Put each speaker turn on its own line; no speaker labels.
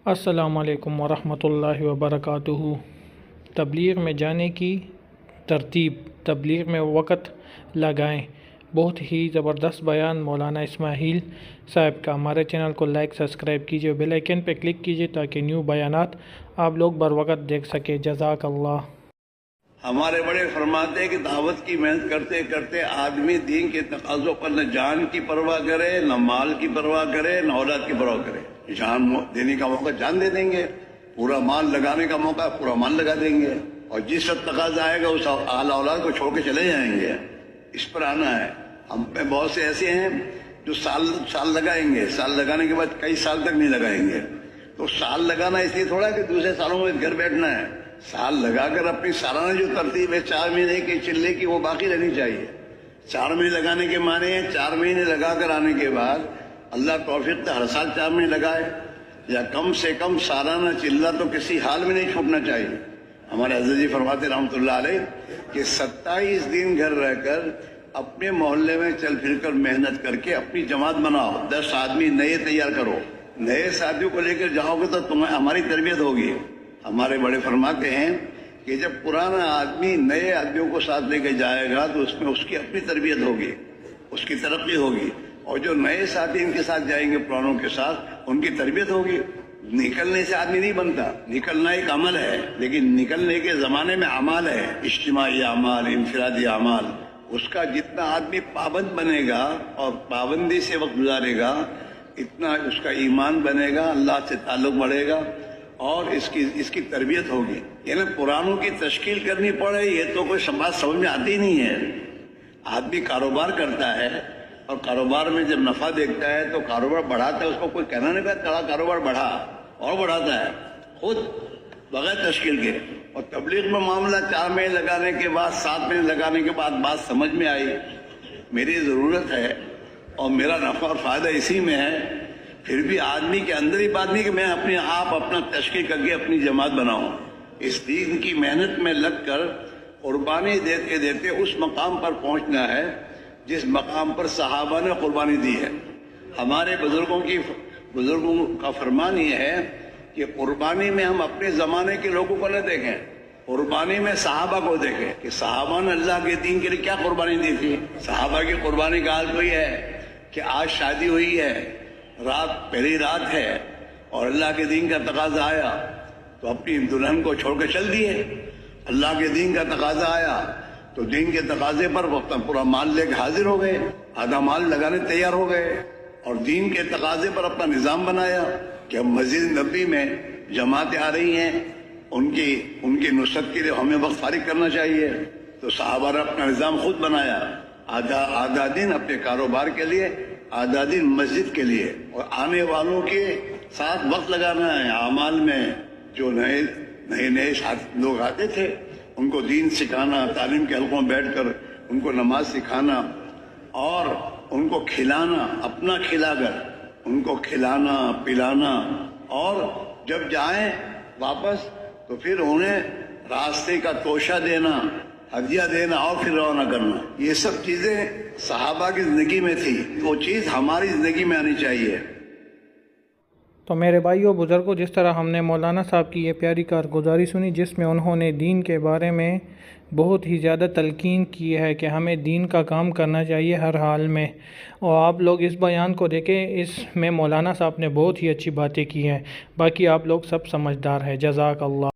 السلام علیکم ورحمۃ اللہ وبرکاتہ۔ تبلیغ میں جانے کی ترتیب، تبلیغ میں وقت لگائیں۔ بہت ہی زبردست بیان مولانا اسماعیل صاحب کا۔ ہمارے چینل کو لائک، سبسکرائب کیجیے، بیل آئیکن پہ کلک کیجیے تاکہ نیو بیانات آپ لوگ بر وقت دیکھ سکیں۔ جزاک اللہ۔
ہمارے بڑے فرماتے ہیں کہ دعوت کی محنت کرتے کرتے آدمی دین کے تقاضوں پر نہ جان کی پرواہ کرے، نہ مال کی پرواہ کرے، نہ اولاد کی پرواہ کرے۔ جان دینے کا موقع جان دے دیں گے، پورا مال لگانے کا موقع پورا مال لگا دیں گے، اور جس وقت تقاضا آئے گا اس اعلی اولاد کو چھوڑ کے چلے جائیں گے۔ اس پر آنا ہے۔ ہم پہ بہت سے ایسے ہیں جو سال لگائیں گے، سال لگانے کے بعد کئی سال تک نہیں لگائیں گے۔ تو سال لگانا اس لیے تھوڑا کہ دوسرے سالوں میں گھر بیٹھنا ہے۔ سال لگا کر اپنی سالانہ جو ترتیب ہے 4 مہینے کی چلے کی، وہ باقی رہنی چاہیے۔ 4 مہینے لگانے کے معنی ہیں 4 مہینے لگا کر آنے کے بعد اللہ توفیق تو ہر سال 4 مہینے لگائے، یا کم سے کم سالانہ چلہ تو کسی حال میں نہیں چھوٹنا چاہیے۔ ہمارے حضرت جی فرماتے رحمۃ اللہ علیہ کہ 27 دن گھر رہ کر اپنے محلے میں چل پھر کر محنت کر کے اپنی جماعت بناؤ، 10 آدمی نئے تیار کرو، نئے ساتھیوں کو لے کر جاؤ گے تو تمہیں ہماری تربیت ہوگی۔ ہمارے بڑے فرماتے ہیں کہ جب پرانا آدمی نئے آدمیوں کو ساتھ لے کے جائے گا تو اس میں اس کی اپنی تربیت ہوگی، اس کی ترقی ہوگی، اور جو نئے ساتھی ان کے ساتھ جائیں گے پرانوں کے ساتھ، ان کی تربیت ہوگی۔ نکلنے سے آدمی نہیں بنتا، نکلنا ایک عمل ہے، لیکن نکلنے کے زمانے میں اعمال ہے، اجتماعی اعمال، انفرادی اعمال۔ اس کا جتنا آدمی پابند بنے گا اور پابندی سے وقت گزارے گا، اتنا اس کا ایمان بنے گا، اللہ سے تعلق بڑھے گا، اور اس کی تربیت ہوگی۔ یعنی پرانوں کی تشکیل کرنی پڑے، یہ تو کوئی بات سمجھ میں آتی نہیں ہے۔ آدمی کاروبار کرتا ہے اور کاروبار میں جب نفع دیکھتا ہے تو کاروبار بڑھاتا ہے، اس کو کوئی کہنا نہیں پڑتا کاروبار بڑھا، اور بڑھاتا ہے خود بغیر تشکیل کے۔ اور تبلیغ میں معاملہ 4 مہینے لگانے کے بعد، 7 مہینے لگانے کے بعد بات سمجھ میں آئی، میری ضرورت ہے اور میرا نفع اور فائدہ اسی میں ہے، پھر بھی آدمی کے اندر ہی بات نہیں کہ میں اپنے آپ اپنا تشکیل کر کے اپنی جماعت بناؤں۔ اس دین کی محنت میں لگ کر قربانی دیتے دیتے اس مقام پر پہنچنا ہے جس مقام پر صحابہ نے قربانی دی ہے۔ ہمارے بزرگوں کا فرمان یہ ہے کہ قربانی میں ہم اپنے زمانے کے لوگوں کو نہ دیکھیں، قربانی میں صحابہ کو دیکھیں کہ صحابہ نے اللہ کے دین کے لیے کیا قربانی دی تھی۔ صحابہ کی قربانی کا حال کوئی ہے کہ آج شادی ہوئی ہے، پہلی رات ہے اور اللہ کے دین کا تقاضا آیا تو اپنی دلہن کو چھوڑ کے چل دیے۔ اللہ کے دین کا تقاضا آیا تو دین کے تقاضے پر وقت پورا مال لے کے حاضر ہو گئے، آدھا مال لگانے تیار ہو گئے، اور دین کے تقاضے پر اپنا نظام بنایا کہ اب مسجد نبی میں جماعتیں آ رہی ہیں، ان کی نصرت کے لیے ہمیں وقت فارغ کرنا چاہیے۔ تو صحابہ نے اپنا نظام خود بنایا، آدھا دن اپنے کاروبار کے لیے، آدھا دن مسجد کے لیے، اور آنے والوں کے ساتھ وقت لگانا ہے اعمال میں۔ جو نئے لوگ آتے تھے ان کو دین سکھانا، تعلیم کے حلقوں میں بیٹھ کر ان کو نماز سکھانا، اور ان کو کھلانا، اپنا کھلا کر ان کو کھلانا پلانا، اور جب جائیں واپس تو پھر انہیں راستے کا توشہ دینا، ہدیہ دینا، اور پھر روانہ کرنا۔ یہ سب چیزیں صحابہ کی زندگی میں تھی، وہ چیز ہماری زندگی میں آنی چاہیے۔
تو میرے بھائیوں بزرگوں، جس طرح ہم نے مولانا صاحب کی یہ پیاری کارگزاری سنی جس میں انہوں نے دین کے بارے میں بہت ہی زیادہ تلقین کی ہے کہ ہمیں دین کا کام کرنا چاہیے ہر حال میں، اور آپ لوگ اس بیان کو دیکھیں، اس میں مولانا صاحب نے بہت ہی اچھی باتیں کی ہیں۔ باقی آپ لوگ سب سمجھدار ہیں۔ جزاک اللہ۔